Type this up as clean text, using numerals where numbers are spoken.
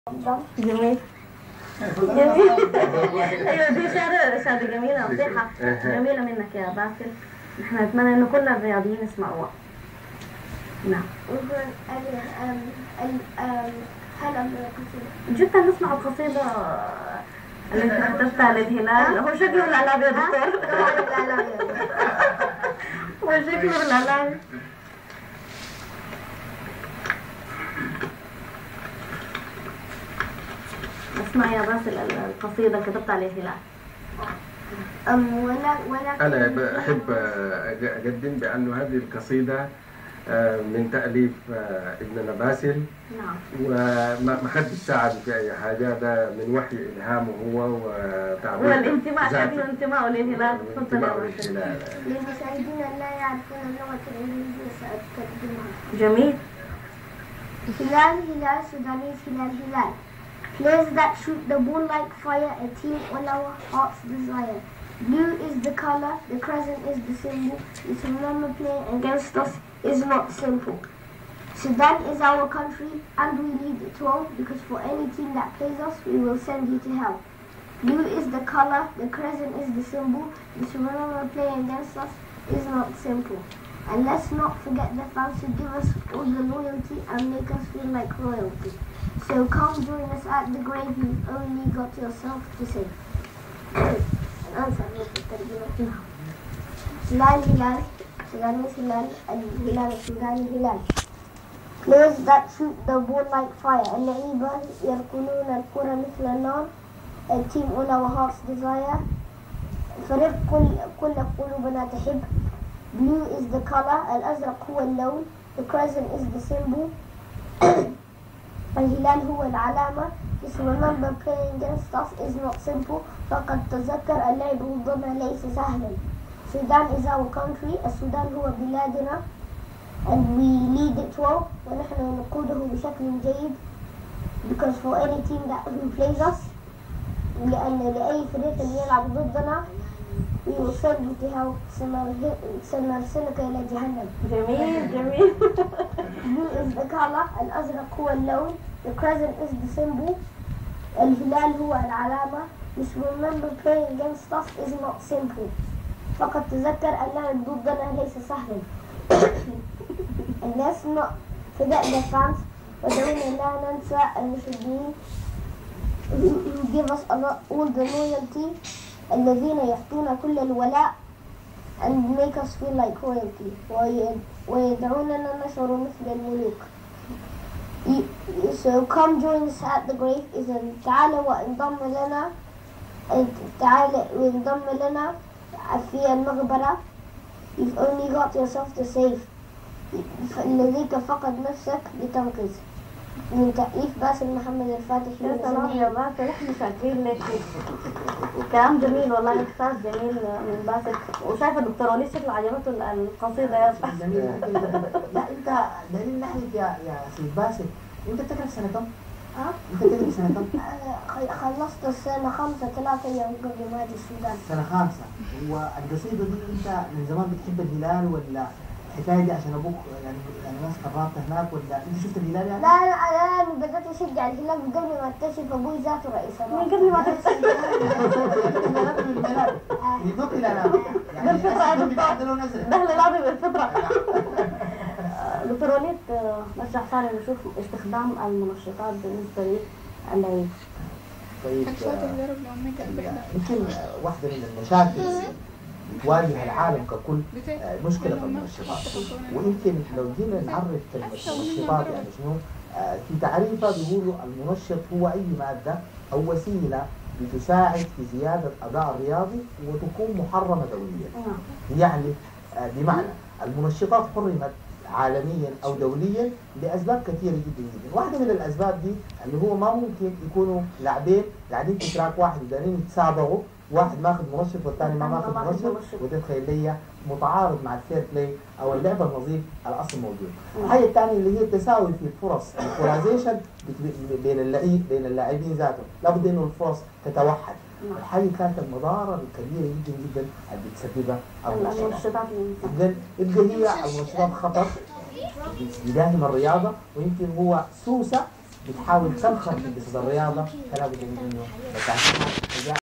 جميل جميل. ايوه دي شهادة جميلة، نصيحة جميلة منك يا باسل. نحن نتمنى انه كل الرياضيين يسمعوها. نعم. هل القصيدة جدا نسمع القصيدة التي كتبتها للهلال. هو شكله الإعلامي يا دكتور. هو شكله الإعلامي. اسمع يا باسل القصيدة اللي كتبتها للهلال. أنا بحب أقدم بأنه هذه القصيدة من تأليف ابننا باسل. نعم. وما حدش ساعد في أي حاجة، ده من وحي إلهامه هو وتعبير والانتماء شكله انتماء للهلال. انتماء للهلال. للمشاهدين لا يعرفون اللغة الإنجليزية سأترجمها. جميل. هلال هلال Sudanese هلال Players that shoot the ball like fire, a team all our heart's desire. Blue is the color, the crescent is the symbol. It's remember playing against us is not simple. Sudan is our country and we lead it well, because for any team that plays us, we will send you to hell. Blue is the color, the crescent is the symbol. Just remember playing against us is not simple. And let's not forget the fans who give us all the loyalty and make us feel like royalty. So come join us at the grave, you've only got yourself to save. هلال هلال Sudanese هلال السوداني هلال. Players that shoot the ball like fire. اللعيبة يركلون الكرة مثل النار. A team all our hearts desire. فريق كل قلوبنا تحب. Blue is the color. الأزرق هو اللون. The crescent is the symbol. الهلال هو العلامة. Just remember playing against us is not simple. فقد تذكر اللعب ضدنا ليس سهلا. Sudan is our country. السودان هو بلادنا. And we lead it well. ونحن نقوده بشكل جيد. Because for any team that who plays us, لأن لأي فريق اللي يلعب ضدنا we will send you to hell. سنرسلك إلى جهنم. جميل جميل. Blue is the color. الأزرق هو اللون. The crescent is the symbol. الهلال هو العلامة. Just remember playing against us is not simple. فقد تذكر اللعب ضدنا ليس سهلا. And let's not forget the fans. ودعونا لا ننسى المشجعين who give us all the loyalty. الذين يعطونا كل الولاء and make us feel like royalty. ويدعوننا نشعر مثل الملوك. So come join us at the grave. إذا تعال وانضم لنا في المقبرة. You've only got yourself to save. الذيك فقد نفسك لتنقذ. من تأليف باسل محمد الفاتحي. يا سلام يا باسل، احنا شاكرين لك. كلام جميل والله، احساس جميل من باسل. وشايفه الدكتور وليد شكله عجبته القصيده يا باسل. جميل. لا انت دليل ناحيه يا سيد باسل، انت بتدرس سنه كم؟ انت بتدرس سنه كم؟ خلصت السنة 5 أيام قبل ما أجي السودان. سنه 5. والقصيده دي انت من زمان بتحب الهلال ولا الحكايه دي عشان ابوك يعني ناس قررت هناك، ولا انت شفت الهلال يعني؟ لا انا بدأت اشجع الهلال من قبل ما اكتشف ابوي ذاته رئيس من قبل ما تكتشف. يدق الى انا دخل العظيم بالفطره. دكتور وليد، نرجع ثاني نشوف استخدام المنشطات بالنسبه للعيب. طيب يمكن واحده من المشاكل بتواجه العالم ككل مشكلة في المنشطات. ويمكن لو جينا نعرف المنشطات يعني شنو، في تعريفها بيقولوا المنشط هو أي مادة أو وسيلة بتساعد في زيادة الأداء الرياضي وتكون محرمة دوليا. يعني بمعنى المنشطات حرمت عالميا أو دوليا لأسباب كثيرة جدا جدا. واحدة من الأسباب دي اللي هو ما ممكن يكونوا لاعبين قاعدين في تراك واحد ودارين يتسابقوا، واحد ماخذ منشط والثاني ما ماخذ منشط، وده تخيل لي متعارض مع الفير بلاي او اللعب النظيف الاصل موجود. الحاجه الثانيه اللي هي التساوي في الفرص، البولاريزيشن بين اللاعبين ذاتهم، لابد انه الفرص تتوحد. الحاجه كانت المضاره الكبيره جدا جدا اللي بتسببها المنشطات. اذا هي المنشطات خطر يداهم الرياضه، ويمكن هو سوسه بتحاول تسخر في جسد الرياضة فلا بد من انه